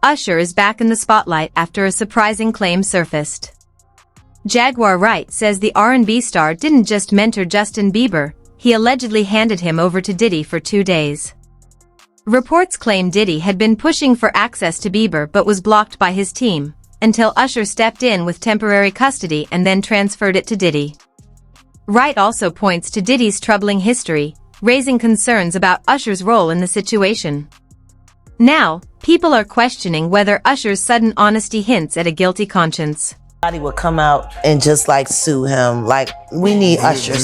Usher is back in the spotlight after a surprising claim surfaced. Jaguar Wright says the R&B star didn't just mentor Justin Bieber, he allegedly handed him over to Diddy for 2 days. Reports claim Diddy had been pushing for access to Bieber but was blocked by his team, until Usher stepped in with temporary custody and then transferred it to Diddy. Wright also points to Diddy's troubling history, raising concerns about Usher's role in the situation. Now, people are questioning whether Usher's sudden honesty hints at a guilty conscience. Somebody would come out and just sue him. We need Usher.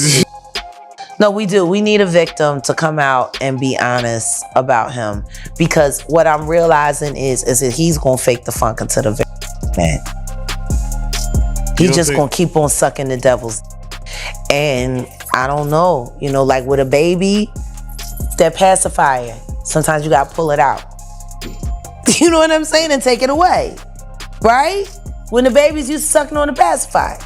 No, we do. We need a victim to come out and be honest about him. Because what I'm realizing is that he's gonna fake the funk until the victim, man. He's just gonna keep on sucking the devil's. And I don't know, with a baby, that pacifier, sometimes you gotta pull it out. You know what I'm saying? And take it away, right? When the babies used to sucking on the pacifier.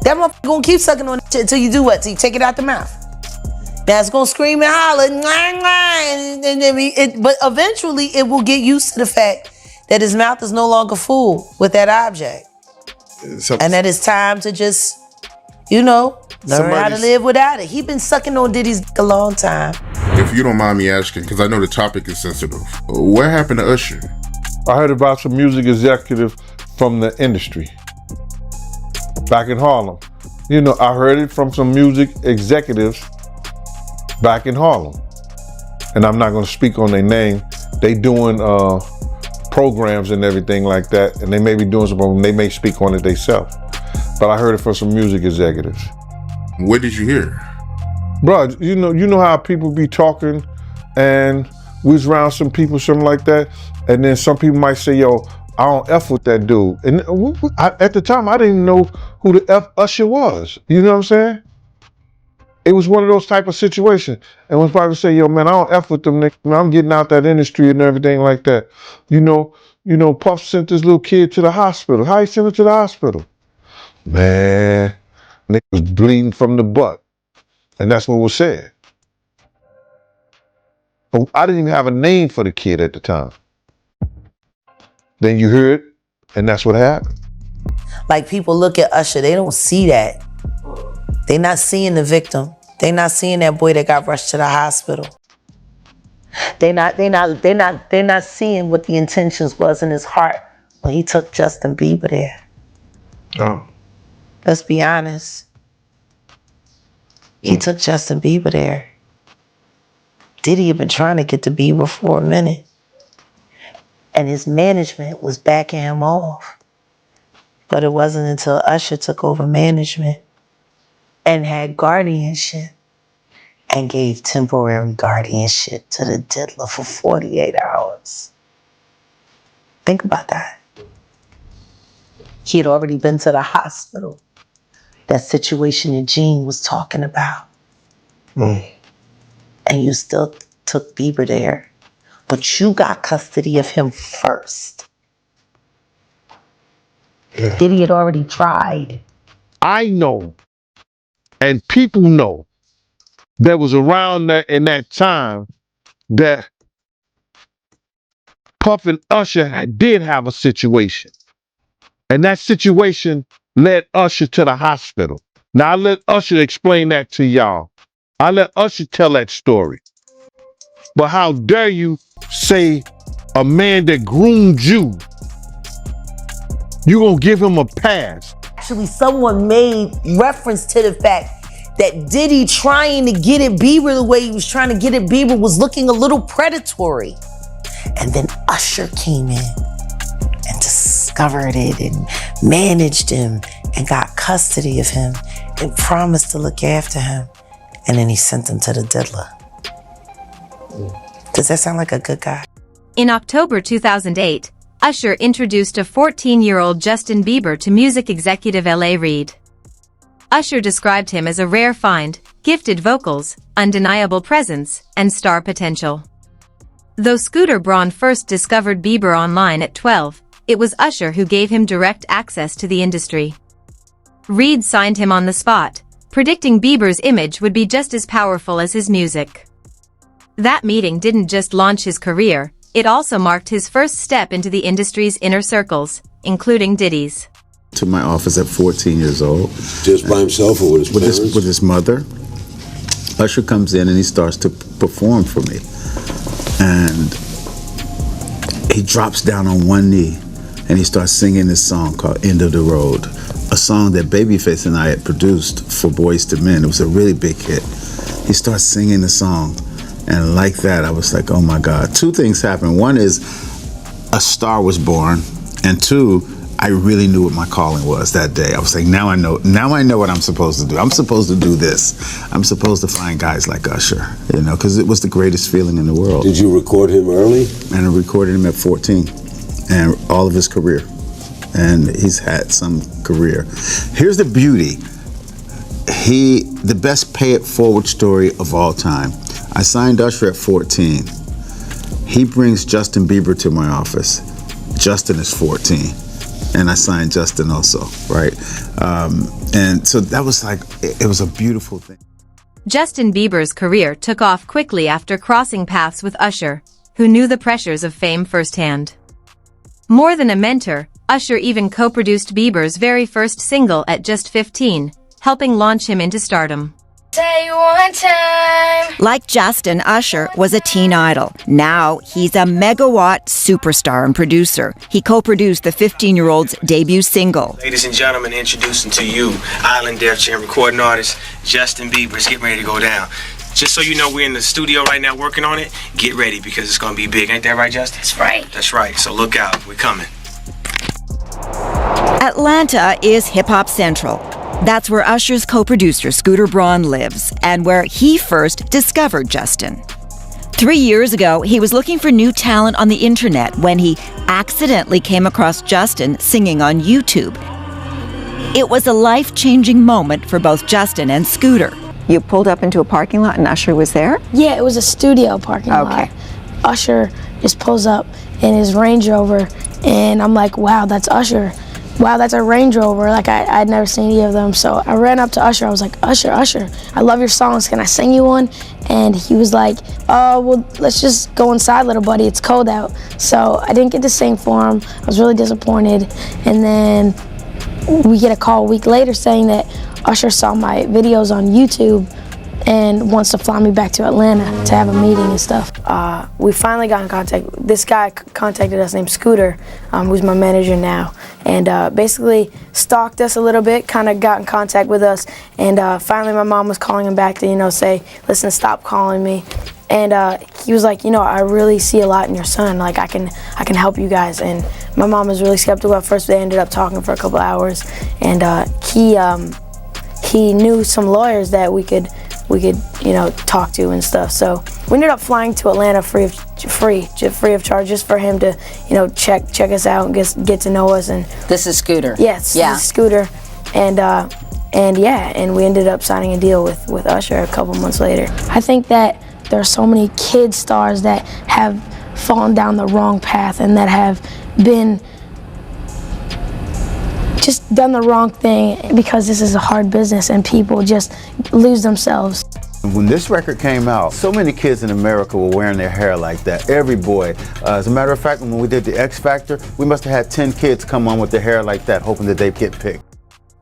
That motherfucker gonna keep sucking on that shit until you do what? Till you take it out the mouth. Now it's gonna scream and holler, but eventually it will get used to the fact that his mouth is no longer full with that object. And that it's time to just, learn how to live without it. He been sucking on Diddy's dick a long time. If you don't mind me asking, because I know the topic is sensitive, what happened to Usher? I heard about some music executive from the industry back in Harlem. I heard it from some music executives back in Harlem. And I'm not gonna speak on their name. They doing programs and everything like that, and they may be doing something, they may speak on it themselves. But I heard it from some music executives. What did you hear? Bro, you know how people be talking and we was around some people, something like that, and then some people might say, yo, I don't F with that dude. And at the time, I didn't know who the F Usher was. You know what I'm saying? It was one of those type of situations. And when people say, yo, man, I don't F with them, I'm getting out that industry and everything like that. Puff sent this little kid to the hospital. How he sent him to the hospital? Man, nigga was bleeding from the butt. And that's what was said. But I didn't even have a name for the kid at the time. Then you hear it, and that's what happened. People look at Usher, they don't see that. They not seeing the victim. They not seeing that boy that got rushed to the hospital. They not seeing what the intentions was in his heart when he took Justin Bieber there. Oh. Let's be honest. He took Justin Bieber there. Diddy had been trying to get to Bieber for a minute. And his management was backing him off. But it wasn't until Usher took over management and had guardianship and gave temporary guardianship to the diddler for 48 hours. Think about that. He had already been to the hospital. That situation that Gene was talking about. And you still took Bieber there. But you got custody of him first. Yeah. Diddy had already tried. I know, and people know, that was around that in that time that Puff and Usher did have a situation. And that situation led Usher to the hospital. Now I let Usher explain that to y'all. I let Usher tell that story. But how dare you say a man that groomed you, you gonna give him a pass? Actually, someone made reference to the fact that Diddy trying to get at Bieber the way he was trying to get at Bieber was looking a little predatory. And then Usher came in and discovered it and managed him and got custody of him and promised to look after him. And then he sent him to the diddler. Does that sound like a good guy? In October 2008, Usher introduced a 14-year-old Justin Bieber to music executive L.A. Reid. Usher described him as a rare find, gifted vocals, undeniable presence, and star potential. Though Scooter Braun first discovered Bieber online at 12, it was Usher who gave him direct access to the industry. Reid signed him on the spot, predicting Bieber's image would be just as powerful as his music. That meeting didn't just launch his career, It also marked his first step into the industry's inner circles, including Diddy's. To my office at 14 years old. Just by himself or with his parents? With his mother. Usher comes in and he starts to perform for me. And he drops down on one knee and he starts singing this song called End of the Road, a song that Babyface and I had produced for Boyz II Men. It was a really big hit. He starts singing the song, and like that, I was like, oh my God. Two things happened. One is a star was born, and two, I really knew what my calling was that day. I was like, now I know what I'm supposed to do. I'm supposed to do this. I'm supposed to find guys like Usher, you know, because it was the greatest feeling in the world. Did you record him early? And I recorded him at 14, and all of his career. And he's had some career. Here's the beauty. The best pay it forward story of all time. I signed Usher at 14. He brings Justin Bieber to my office. Justin is 14. And I signed Justin also, right? And so that was like, it was a beautiful thing. Justin Bieber's career took off quickly after crossing paths with Usher, who knew the pressures of fame firsthand. More than a mentor, Usher even co-produced Bieber's very first single at just 15, helping launch him into stardom. Say one time. Like Justin, Usher was a teen idol. Now he's a megawatt superstar and producer. He co-produced the 15-year-old's debut single. Ladies and gentlemen, introducing to you Island Def Jam recording artist Justin Bieber. It's getting ready to go down. Just so you know, we're in the studio right now working on it. Get ready because it's going to be big. Ain't that right, Justin? That's right. That's right. So look out. We're coming. Atlanta is hip-hop central. That's where Usher's co-producer Scooter Braun lives and where he first discovered Justin. 3 years ago, he was looking for new talent on the internet when he accidentally came across Justin singing on YouTube. It was a life-changing moment for both Justin and Scooter. You pulled up into a parking lot and Usher was there? Yeah, it was a studio parking lot. Usher just pulls up in his Range Rover, and I'm like, wow, that's Usher. Wow, that's a Range Rover. Like, I'd never seen any of them. So I ran up to Usher. I was like, Usher, I love your songs. Can I sing you one? And he was like, oh, well, let's just go inside, little buddy. It's cold out. So I didn't get to sing for him. I was really disappointed. And then we get a call a week later saying that Usher saw my videos on YouTube and wants to fly me back to Atlanta to have a meeting and stuff. We finally got in contact. This guy contacted us named Scooter, who's my manager now, and basically stalked us a little bit, kind of got in contact with us, and finally my mom was calling him back to, you know, say, listen, stop calling me. And he was like, you know, I really see a lot in your son. Like, I can help you guys. And my mom was really skeptical at first, but they ended up talking for a couple hours, and he knew some lawyers that we could, you know, talk to and stuff. So we ended up flying to Atlanta free of charge, just for him to, you know, check us out and get to know us. And This is Scooter. yes, yeah. This is Scooter, and we ended up signing a deal with Usher a couple months later. I think that there are so many kid stars that have fallen down the wrong path and that have been just done the wrong thing because this is a hard business and people just lose themselves. When this record came out, so many kids in America were wearing their hair like that. Every boy. As a matter of fact, when we did the X Factor, we must have had 10 kids come on with their hair like that, hoping that they'd get picked.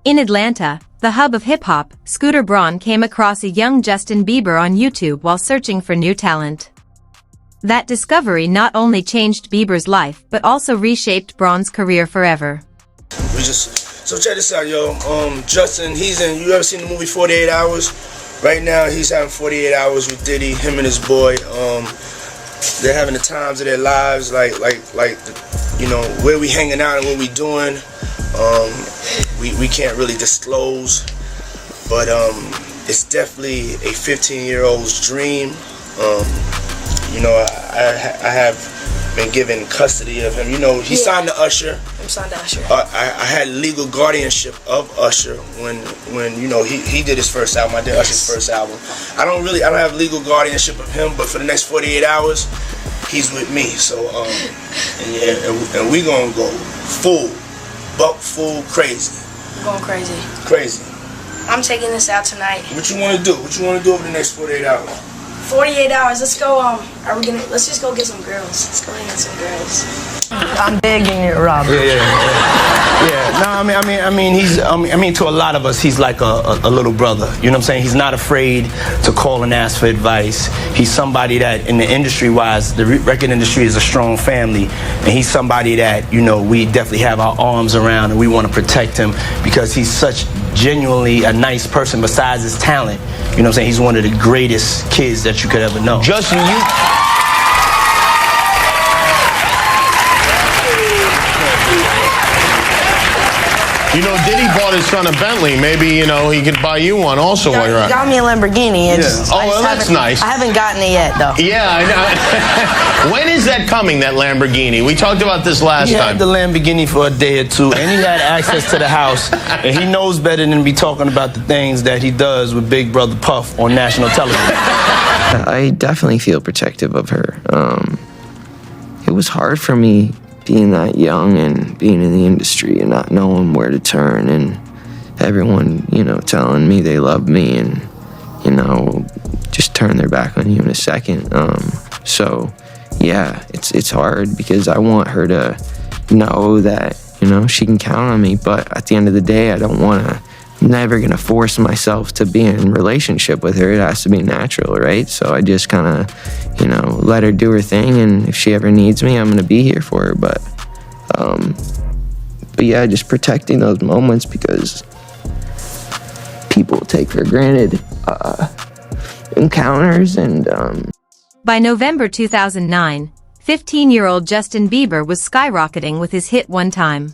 In Atlanta, the hub of hip-hop, Scooter Braun came across a young Justin Bieber on YouTube while searching for new talent. That discovery not only changed Bieber's life but also reshaped Braun's career forever. So check this out, yo. Justin, you ever seen the movie 48 Hours? Right now, he's having 48 hours with Diddy, him and his boy. They're having the times of their lives, like, you know, where we hanging out and what we doing. We can't really disclose, but it's definitely a 15-year-old's dream. You know, I have been given custody of him. You know, he signed to Usher. I'm signed to Usher. I had legal guardianship of Usher when you know he did his first album. I did Usher's first album. I don't have legal guardianship of him, but for the next 48 hours, he's with me. So and we gonna go buck full crazy. We're going crazy. Crazy. I'm taking this out tonight. What you want to do? What you want to do over the next 48 hours? 48 hours. Let's go let's just go get some girls. Let's go get some girls. I'm begging you, Rob. Yeah. No, I mean, to a lot of us, he's like a little brother. You know what I'm saying? He's not afraid to call and ask for advice. He's somebody that, in the industry-wise, the record industry is a strong family, and he's somebody that, you know, we definitely have our arms around, and we want to protect him because he's such genuinely a nice person. Besides his talent, you know what I'm saying? He's one of the greatest kids that you could ever know. Justin, you know, Diddy bought his son a Bentley. Maybe, you know, he could buy you one also while you're out. Got me a Lamborghini. Well, that's nice. I haven't gotten it yet, though. Yeah, I know. When is that coming, that Lamborghini? We talked about this last time. He had the Lamborghini for a day or two, and he had access to the house, and he knows better than to be talking about the things that he does with Big Brother Puff on national television. I definitely feel protective of her. It was hard for me being that young and being in the industry and not knowing where to turn, and everyone, you know, telling me they love me and, you know, just turn their back on you in a second. So yeah, it's hard because I want her to know that, you know, she can count on me, but at the end of the day, I'm never gonna force myself to be in a relationship with her. It has to be natural, right? So I just kind of, you know, let her do her thing, and if she ever needs me, I'm gonna be here for her. But yeah, just protecting those moments because people take for granted encounters and. By November 2009, 15-year-old Justin Bieber was skyrocketing with his hit One Time.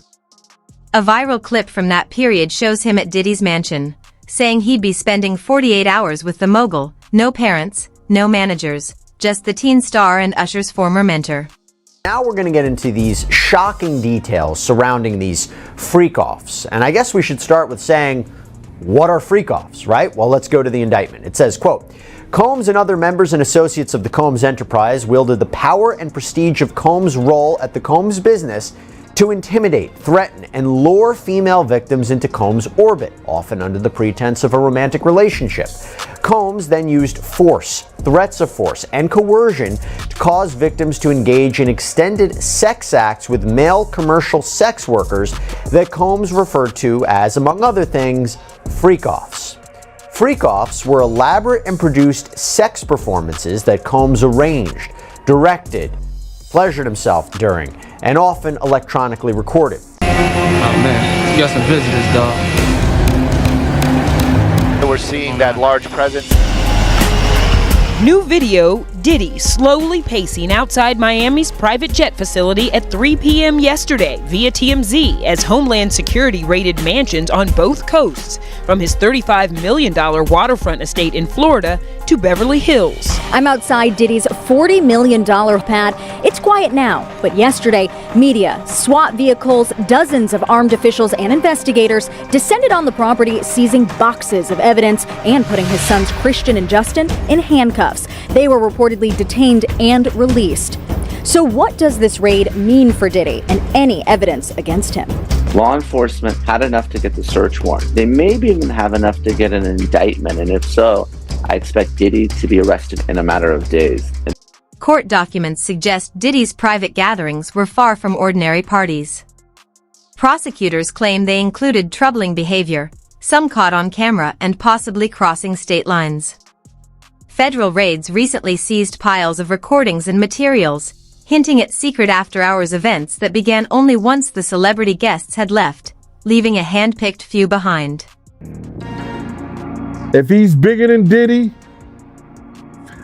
A viral clip from that period shows him at Diddy's mansion, saying he'd be spending 48 hours with the mogul, no parents, no managers, just the teen star and Usher's former mentor. Now we're going to get into these shocking details surrounding these freak-offs. And I guess we should start with saying, what are freak-offs, right? Well, let's go to the indictment. It says, quote, Combs and other members and associates of the Combs enterprise wielded the power and prestige of Combs' role at the Combs business to intimidate, threaten, and lure female victims into Combs' orbit, often under the pretense of a romantic relationship. Combs then used force, threats of force, and coercion to cause victims to engage in extended sex acts with male commercial sex workers that Combs referred to as, among other things, freak-offs. Freak-offs were elaborate and produced sex performances that Combs arranged, directed, pleasured himself during, and often electronically recorded. Oh man, you got some visitors, dog. We're seeing that large presence. New video, Diddy slowly pacing outside Miami's private jet facility at 3 p.m. yesterday via TMZ as Homeland Security raided mansions on both coasts, from his $35 million waterfront estate in Florida to Beverly Hills. I'm outside Diddy's $40 million pad. It's quiet now, but yesterday, media, SWAT vehicles, dozens of armed officials and investigators descended on the property, seizing boxes of evidence and putting his sons Christian and Justin in handcuffs. They were reportedly detained and released. So what does this raid mean for Diddy and any evidence against him? Law enforcement had enough to get the search warrant. They maybe even have enough to get an indictment, and if so, I expect Diddy to be arrested in a matter of days. Court documents suggest Diddy's private gatherings were far from ordinary parties. Prosecutors claim they included troubling behavior, some caught on camera and possibly crossing state lines. Federal raids recently seized piles of recordings and materials, hinting at secret after-hours events that began only once the celebrity guests had left, leaving a hand-picked few behind. If he's bigger than Diddy,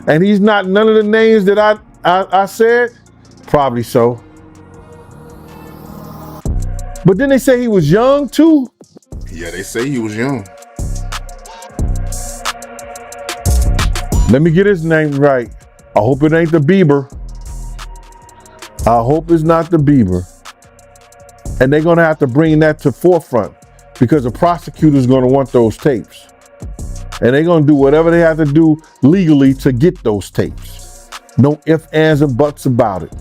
and he's not none of the names that I said, probably so. But then they say he was young too. Yeah, they say he was young. Let me get his name right. I hope it ain't the Bieber. I hope it's not the Bieber. And they're gonna have to bring that to forefront because the prosecutor's gonna want those tapes. And they're gonna do whatever they have to do legally to get those tapes. No ifs, ands, and buts about it.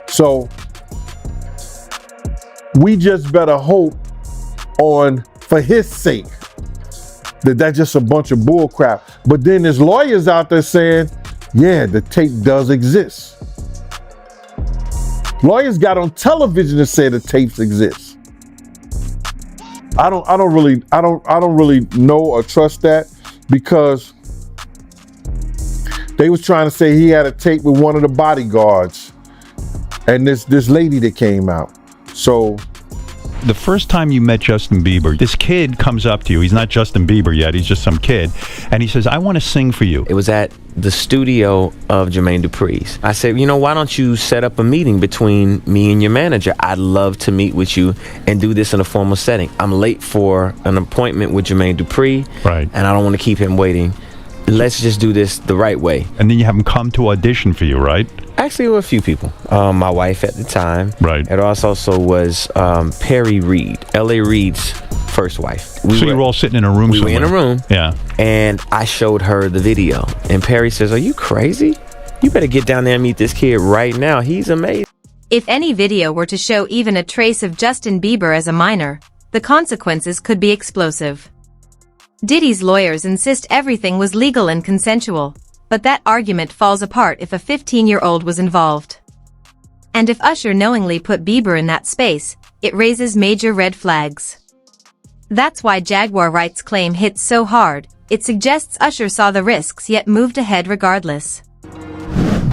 So we just better hope for his sake, that's just a bunch of bull crap. But then there's lawyers out there saying Yeah, the tape does exist. Lawyers got on television to say the tapes exist. I don't really know or trust that, because they was trying to say he had a tape with one of the bodyguards and this lady that came out. So the first time you met Justin Bieber, this kid comes up to you. He's not Justin Bieber yet. He's just some kid. And he says, I want to sing for you. It was at the studio of Jermaine Dupri's. I said, why don't you set up a meeting between me and your manager? I'd love to meet with you and do this in a formal setting. I'm late for an appointment with Jermaine Dupri. Right. And I don't want to keep him waiting. Let's just do this the right way. And then you have him come to audition for you, right? Actually, there were a few people. My wife at the time. Right. It also was Perry Reed, L.A. Reid's first wife. You were all sitting in a room somewhere. We were in a room. Yeah. And I showed her the video. And Perry says, are you crazy? You better get down there and meet this kid right now. He's amazing. If any video were to show even a trace of Justin Bieber as a minor, the consequences could be explosive. Diddy's lawyers insist everything was legal and consensual, but that argument falls apart if a 15-year-old was involved. And if Usher knowingly put Bieber in that space, it raises major red flags. That's why Jaguar Wright's claim hits so hard. It suggests Usher saw the risks yet moved ahead regardless.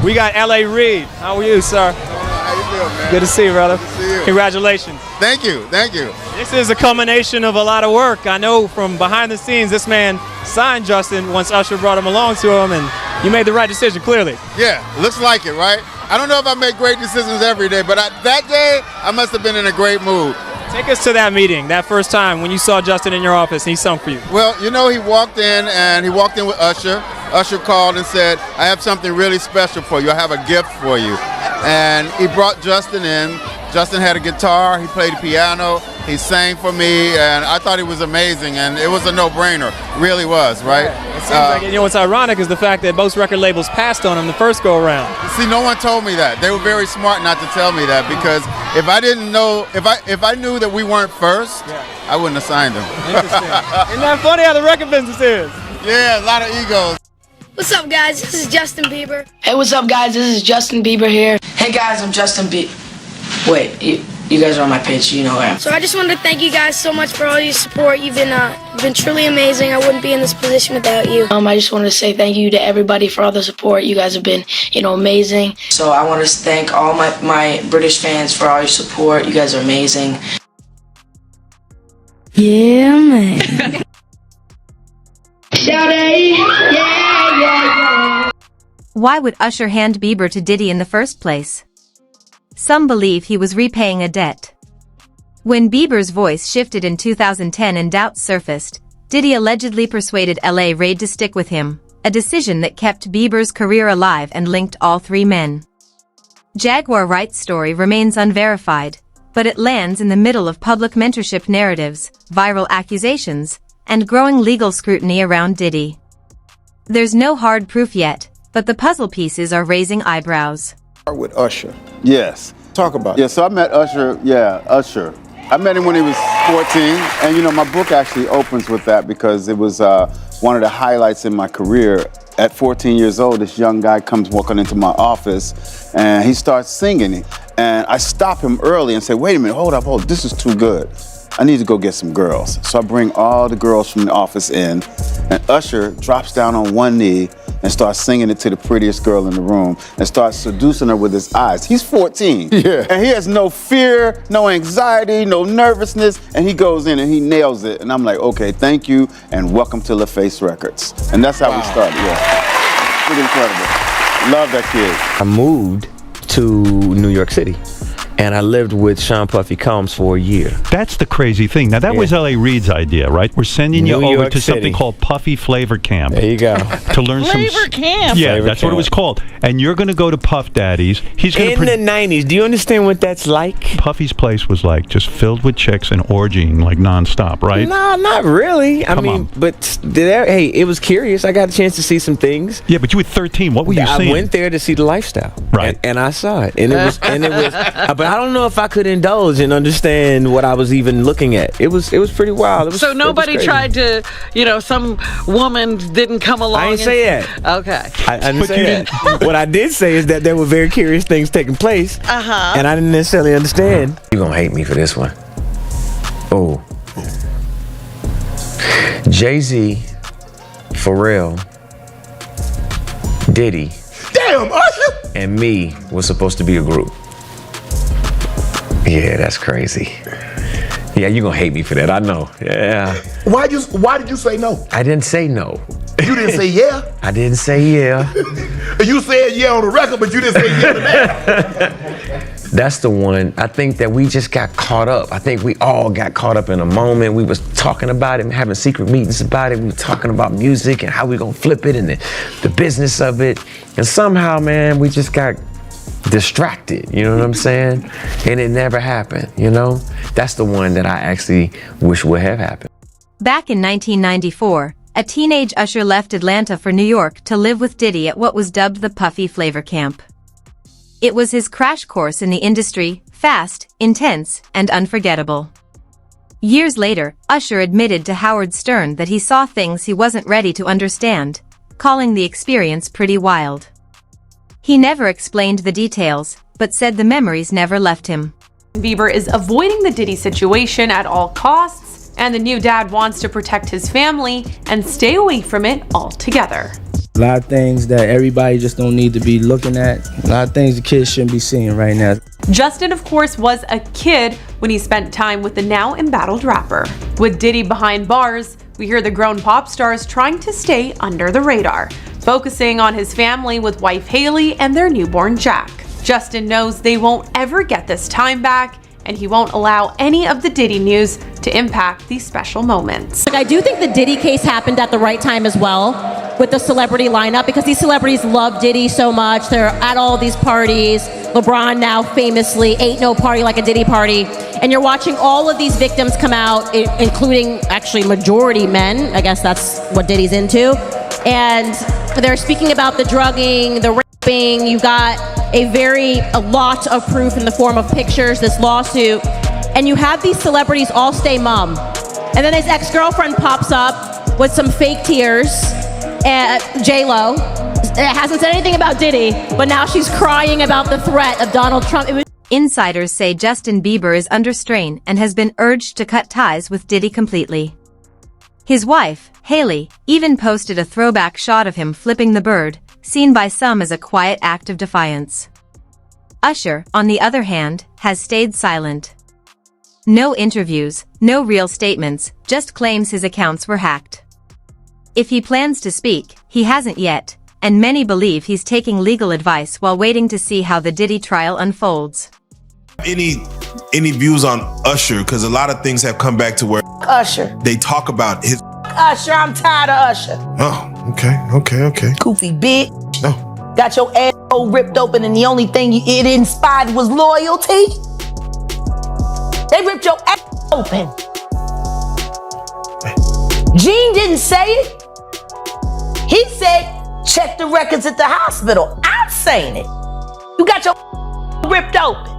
We got L.A. Reid. How are you, sir? How you feel, man? Good to see you, brother. Good to see you. Congratulations. Thank you. Thank you. This is a culmination of a lot of work. I know from behind the scenes, this man signed Justin once Usher brought him along to him, and you made the right decision, clearly. Yeah, looks like it, right? I don't know if I make great decisions every day, but that day, I must have been in a great mood. Take us to that meeting, that first time when you saw Justin in your office and he sung for you. Well, he walked in with Usher. Usher called and said, I have something really special for you. I have a gift for you. And he brought Justin in. Justin had a guitar, he played the piano, he sang for me, and I thought it was amazing, and it was a no-brainer. It really was, right? Yeah, it seems like, what's ironic is the fact that most record labels passed on him the first go-around. See, no one told me that. They were very smart not to tell me that, because if I didn't know, if I knew that we weren't first, I wouldn't have signed them. Interesting. Isn't that funny how the record business is? Yeah, a lot of egos. What's up, guys? This is Justin Bieber. Hey, what's up, guys? This is Justin Bieber here. Hey, guys, I'm Justin Bieber. Wait, you guys are on my page, you know who I am. So I just wanted to thank you guys so much for all your support. You've been truly amazing. I wouldn't be in this position without you. I just wanted to say thank you to everybody for all the support. You guys have been, amazing. So I want to thank all my British fans for all your support. You guys are amazing. Yeah, man. Why would Usher hand Bieber to Diddy in the first place? Some believe he was repaying a debt. When Bieber's voice shifted in 2010 and doubts surfaced, Diddy allegedly persuaded L.A. Reid to stick with him, a decision that kept Bieber's career alive and linked all three men. Jaguar Wright's story remains unverified, but it lands in the middle of public mentorship narratives, viral accusations, and growing legal scrutiny around Diddy. There's no hard proof yet, but the puzzle pieces are raising eyebrows. With Usher. Yes. Talk about it. Yeah, so I met Usher, Usher. I met him when he was 14, and my book actually opens with that because it was one of the highlights in my career. At 14 years old, this young guy comes walking into my office, and he starts singing. And I stop him early and say, wait a minute, hold up, this is too good. I need to go get some girls. So I bring all the girls from the office in, and Usher drops down on one knee and starts singing it to the prettiest girl in the room and starts seducing her with his eyes. He's 14. Yeah. And he has no fear, no anxiety, no nervousness, and he goes in and he nails it. And I'm like, okay, thank you, and welcome to LaFace Records. And that's how we started, Pretty incredible. Love that kid. I moved to New York City. And I lived with Sean Puffy Combs for a year. That's the crazy thing. Now, that was L.A. Reid's idea, right? We're sending you over to City. something called Puffy Flavor Camp. There you go. To learn Flavor Camp? Yeah, Flavor that's Camp. what it was called. And you're going to go to Puff Daddy's. He's going In the 90s. Do you understand what that's like? Puffy's place was like just filled with chicks and orgying like nonstop, right? No, not really. I mean, but hey, it was curious. I got a chance to see some things. Yeah, but you were 13. What were you seeing? I went there to see the lifestyle. Right. And I saw it. And it was, but I don't know if I could indulge and understand what I was even looking at. It was pretty wild. So nobody tried to, some woman didn't come along. I didn't say that. Okay. I didn't say that. What I did say is that there were very curious things taking place, and I didn't necessarily understand. You're gonna hate me for this one. Oh, Jay-Z, Pharrell, Diddy, damn, Usher, and me was supposed to be a group. Yeah, that's crazy. Yeah, you're gonna hate me for that, I know. Yeah. Why did you say no? I didn't say no. You didn't say yeah? I didn't say yeah. You said yeah on the record, but you didn't say yeah to that. That's the one. I think that we just got caught up. I think we all got caught up in a moment. We was talking about it, having secret meetings about it. We were talking about music and how we gonna flip it and the business of it. And somehow, man, we just got distracted, you know what I'm saying? And it never happened, That's the one that I actually wish would have happened. Back in 1994, a teenage Usher left Atlanta for New York to live with Diddy at what was dubbed the Puffy Flavor Camp. It was his crash course in the industry, fast, intense, and unforgettable. Years later, Usher admitted to Howard Stern that he saw things he wasn't ready to understand, calling the experience pretty wild. He never explained the details, but said the memories never left him. Bieber is avoiding the Diddy situation at all costs, and the new dad wants to protect his family and stay away from it altogether. A lot of things that everybody just don't need to be looking at. A lot of things the kids shouldn't be seeing right now. Justin, of course, was a kid when he spent time with the now embattled rapper. With Diddy behind bars, we hear the grown pop stars trying to stay under the radar, focusing on his family with wife Haley and their newborn Jack. Justin knows they won't ever get this time back, and he won't allow any of the Diddy news to impact these special moments. I do think the Diddy case happened at the right time as well with the celebrity lineup, because these celebrities love Diddy so much. They're at all these parties. LeBron now famously, ain't no party like a Diddy party. And you're watching all of these victims come out, including actually majority men. I guess that's what Diddy's into. And they're speaking about the drugging, the raping. You've got a lot of proof in the form of pictures, this lawsuit. And you have these celebrities all stay mum. And then his ex-girlfriend pops up with some fake tears, J-Lo. Hasn't said anything about Diddy, but now she's crying about the threat of Donald Trump. Insiders say Justin Bieber is under strain and has been urged to cut ties with Diddy completely. His wife, Haley, even posted a throwback shot of him flipping the bird, seen by some as a quiet act of defiance. Usher, on the other hand, has stayed silent. No interviews, no real statements, just claims his accounts were hacked. If he plans to speak, he hasn't yet, and many believe he's taking legal advice while waiting to see how the Diddy trial unfolds. Any views on Usher? Because a lot of things have come back to where Usher. They talk about his Usher, I'm tired of Usher. Oh, okay. Goofy bitch. No. Got your asshole ripped open and the only thing it inspired was loyalty? They ripped your ass open. Gene didn't say it. He said, check the records at the hospital. I'm saying it. You got your ripped open.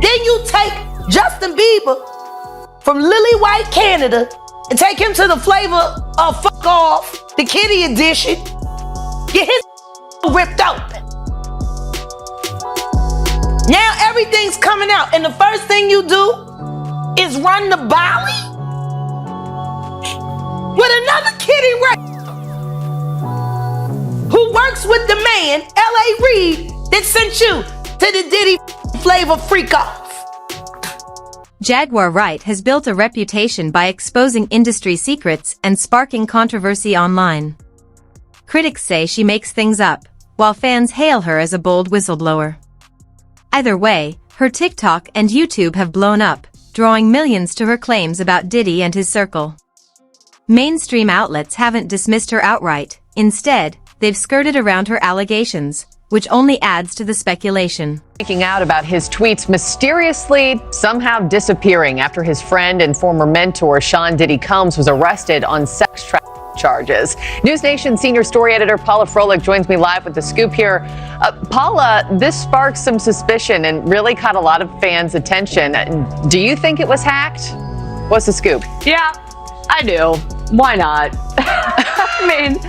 Then you take Justin Bieber from Lily White, Canada, and take him to the flavor of Fuck Off, the Kitty edition. Get his ripped open. Now everything's coming out, and the first thing you do is run the Bali with another kitty who works with the man, L.A. Reid, that sent you to the Diddy flavor freak off. Jaguar Wright has built a reputation by exposing industry secrets and sparking controversy online. Critics say she makes things up, while fans hail her as a bold whistleblower. Either way, her TikTok and YouTube have blown up, drawing millions to her claims about Diddy and his circle. Mainstream outlets haven't dismissed her outright. Instead, they've skirted around her allegations, which only adds to the speculation. Speaking out about his tweets mysteriously somehow disappearing after his friend and former mentor Sean Diddy Combs was arrested on sex trafficking. charges. News Nation senior story editor Paula Froelich joins me live with the scoop here. Paula, this sparked some suspicion and really caught a lot of fans' attention. Do you think it was hacked? What's the scoop? Yeah, I do. Why not? I mean,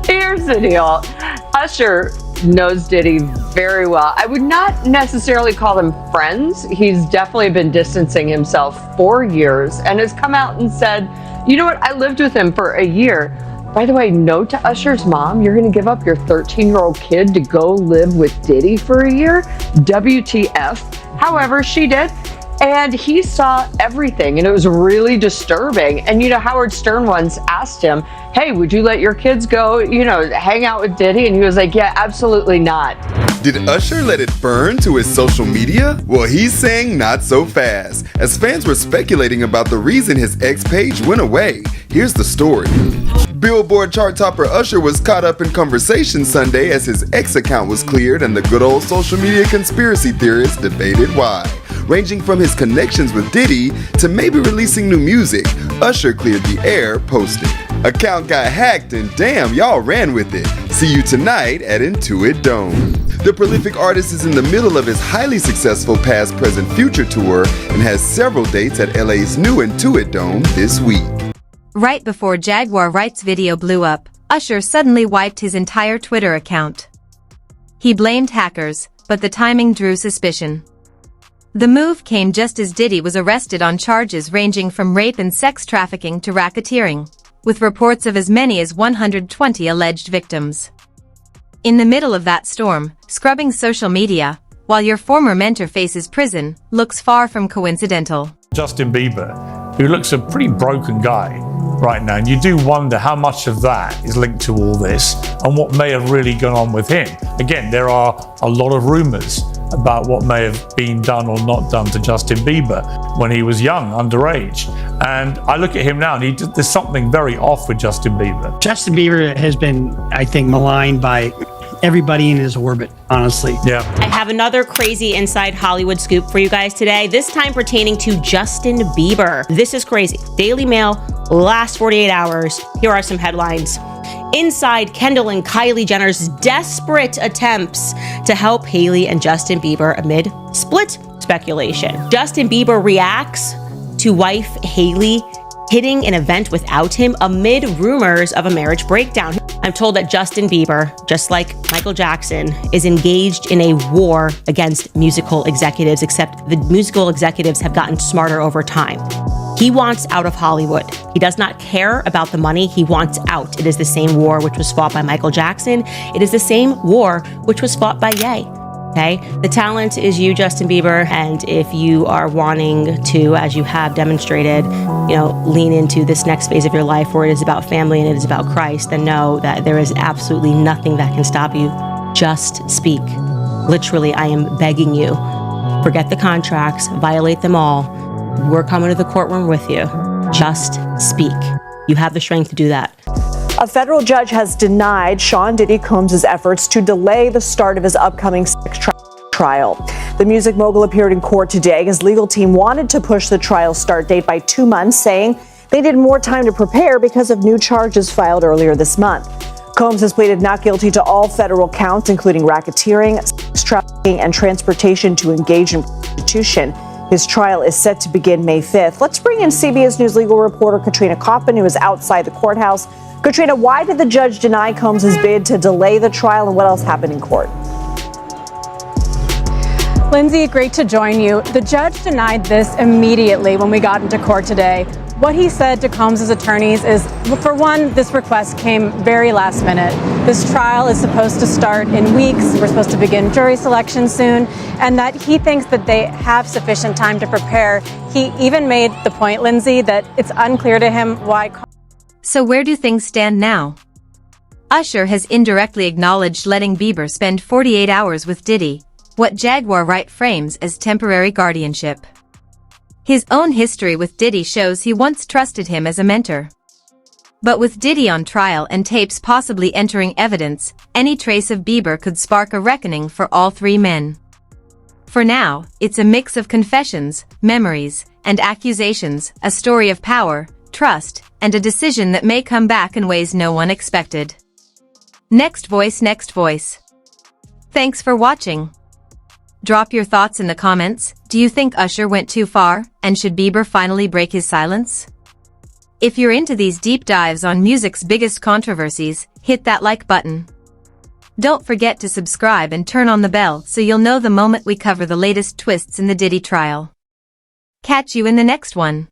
here's the deal. Usher knows Diddy very well. I would not necessarily call them friends. He's definitely been distancing himself for years and has come out and said, you know what, I lived with him for a year. By the way, note to Usher's mom, you're going to give up your 13-year-old kid to go live with Diddy for a year? WTF. However, she did. And he saw everything, and it was really disturbing. And, you know, Howard Stern once asked him, hey, would you let your kids go, you know, hang out with Diddy? And he was like, yeah, absolutely not. Did Usher let it burn to his social media? Well, he's saying not so fast, as fans were speculating about the reason his X page went away. Here's the story. Billboard chart topper Usher was caught up in conversation Sunday as his X account was cleared and the good old social media conspiracy theorists debated why. Ranging from his connections with Diddy to maybe releasing new music, Usher cleared the air posting, "Account got hacked and damn, y'all ran with it. See you tonight at Intuit Dome." The prolific artist is in the middle of his highly successful Past, Present, Future tour and has several dates at LA's new Intuit Dome this week. Right before Jaguar Wright's video blew up, Usher suddenly wiped his entire Twitter account. He blamed hackers, but the timing drew suspicion. The move came just as Diddy was arrested on charges ranging from rape and sex trafficking to racketeering, with reports of as many as 120 alleged victims. In the middle of that storm, scrubbing social media, while your former mentor faces prison, looks far from coincidental. Justin Bieber, who looks a pretty broken guy right now, and you do wonder how much of that is linked to all this and what may have really gone on with him. Again, there are a lot of rumors about what may have been done or not done to Justin Bieber when he was young, underage. And I look at him now and there's something very off with Justin Bieber. Justin Bieber has been, I think, maligned by everybody in his orbit, honestly. Yeah. I have another crazy inside Hollywood scoop for you guys today, this time pertaining to Justin Bieber. This is crazy. Daily Mail, last 48 hours. Here are some headlines. Inside Kendall and Kylie Jenner's desperate attempts to help Hailey and Justin Bieber amid split speculation. Justin Bieber reacts to wife Hailey hitting an event without him amid rumors of a marriage breakdown. I'm told that Justin Bieber, just like Michael Jackson, is engaged in a war against musical executives, except the musical executives have gotten smarter over time. He wants out of Hollywood. He does not care about the money. He wants out. It is the same war which was fought by Michael Jackson. It is the same war which was fought by Ye. Okay? The talent is you, Justin Bieber, and if you are wanting to, as you have demonstrated, lean into this next phase of your life where it is about family and it is about Christ, then know that there is absolutely nothing that can stop you. Just speak. Literally, I am begging you. Forget the contracts, violate them all. We're coming to the courtroom with you. Just speak. You have the strength to do that. A federal judge has denied Sean Diddy Combs' efforts to delay the start of his upcoming sex trial. The music mogul appeared in court today. His legal team wanted to push the trial start date by 2 months, saying they needed more time to prepare because of new charges filed earlier this month. Combs has pleaded not guilty to all federal counts, including racketeering, sex trafficking, and transportation to engage in prostitution. His trial is set to begin May 5th. Let's bring in CBS News legal reporter Katrina Coffin, who is outside the courthouse. Katrina, why did the judge deny Combs' bid to delay the trial, and what else happened in court? Lindsay, great to join you. The judge denied this immediately when we got into court today. What he said to Combs' attorneys is, for one, this request came very last minute. This trial is supposed to start in weeks. We're supposed to begin jury selection soon, and that he thinks that they have sufficient time to prepare. He even made the point, Lindsay, that it's unclear to him why. So where do things stand now? Usher has indirectly acknowledged letting Bieber spend 48 hours with Diddy, what Jaguar Wright frames as temporary guardianship. His own history with Diddy shows he once trusted him as a mentor. But with Diddy on trial and tapes possibly entering evidence, any trace of Bieber could spark a reckoning for all three men. For now, it's a mix of confessions, memories, and accusations, a story of power, trust, and a decision that may come back in ways no one expected. Next voice. Thanks for watching. Drop your thoughts in the comments. Do you think Usher went too far, and should Bieber finally break his silence? If you're into these deep dives on music's biggest controversies, hit that like button. Don't forget to subscribe and turn on the bell so you'll know the moment we cover the latest twists in the Diddy trial. Catch you in the next one.